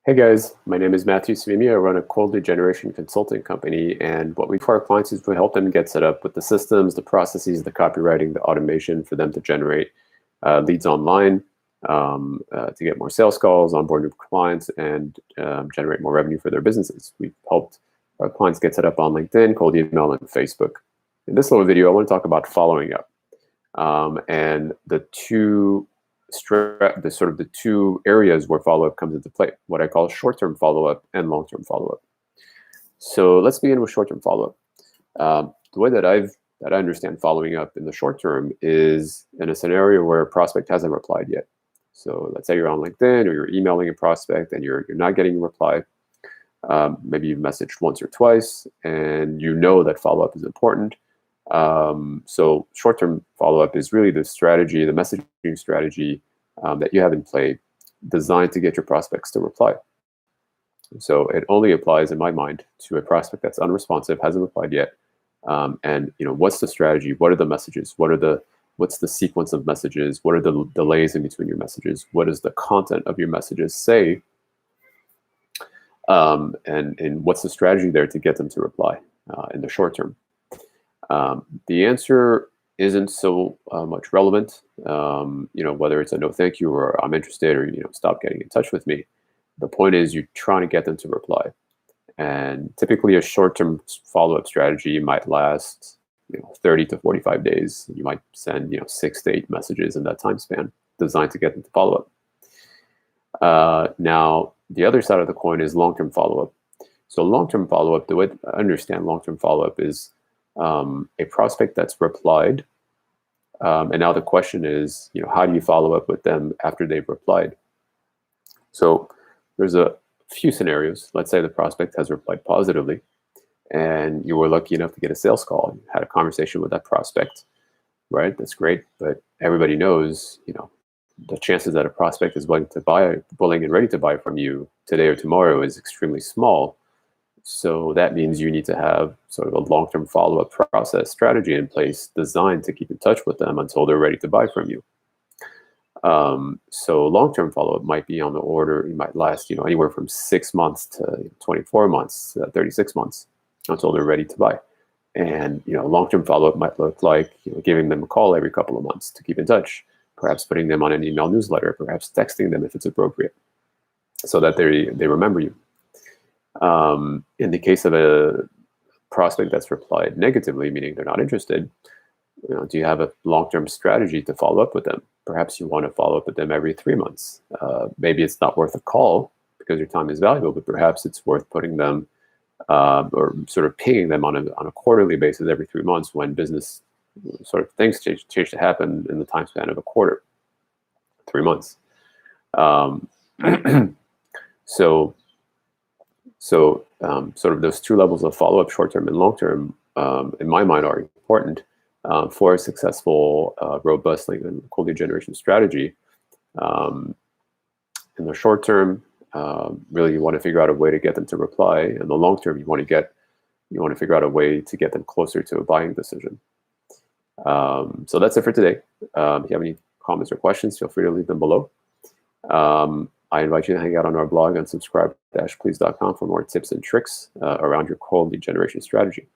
Hey guys, my name is Matthew Savimi. I run a cold lead generation consulting company, and what we do for our clients is we help them get set up with the systems, the processes, the copywriting, the automation for them to generate leads online, to get more sales calls, onboard new clients, and generate more revenue for their businesses. We've helped our clients get set up on LinkedIn, cold email, and Facebook. In this little video, I want to talk about following up and the two areas where follow-up comes into play, what I call short-term follow-up and long-term follow-up. So let's begin with short-term follow-up. The way that I understand following up in the short term is in a scenario where a prospect hasn't replied yet. So let's say you're on LinkedIn or you're emailing a prospect and you're not getting a reply. Maybe you've messaged once or twice and you know that follow-up is important. So short-term follow-up is really the strategy, the messaging strategy that you have in play designed to get your prospects to reply. So it only applies, in my mind, to a prospect that's unresponsive, hasn't replied yet. And what's the strategy? What are the messages? What's the sequence of messages? What are the delays in between your messages? What does the content of your messages say? And what's the strategy there to get them to reply in the short term? The answer isn't so much relevant, whether it's a no thank you or I'm interested or stop getting in touch with me. The point is you're trying to get them to reply. And typically a short-term follow-up strategy might last 30 to 45 days. You might send 6 to 8 messages in that time span designed to get them to follow up. Now, the other side of the coin is long-term follow-up. So long-term follow-up, the way I understand long-term follow-up is a prospect that's replied, and now the question is, how do you follow up with them after they've replied? So there's a few scenarios. Let's say the prospect has replied positively, and you were lucky enough to get a sales call. You had a conversation with that prospect, right? That's great, but everybody knows, the chances that a prospect is willing and ready to buy from you today or tomorrow is extremely small. So that means you need to have sort of a long-term follow-up process strategy in place designed to keep in touch with them until they're ready to buy from you. So long-term follow-up might be on the order, it might last anywhere from 6 months to 24 months, 36 months until they're ready to buy. And long-term follow-up might look like giving them a call every couple of months to keep in touch, perhaps putting them on an email newsletter, perhaps texting them if it's appropriate, so that they remember you. In the case of a prospect that's replied negatively, meaning they're not interested, do you have a long-term strategy to follow up with them? Perhaps you want to follow up with them every 3 months. Maybe it's not worth a call because your time is valuable, but perhaps it's worth putting them or sort of pinging them on a quarterly basis every 3 months when business sort of things change to happen in the time span of a quarter, 3 months. So sort of those two levels of follow-up, short-term and long-term, in my mind, are important for a successful, robust cold lead generation strategy. In the short term, really, you want to figure out a way to get them to reply. In the long term, you want to figure out a way to get them closer to a buying decision. So that's it for today. If you have any comments or questions, feel free to leave them below. I invite you to hang out on our blog and subscribe to dashplease.com for more tips and tricks around your cold lead generation strategy.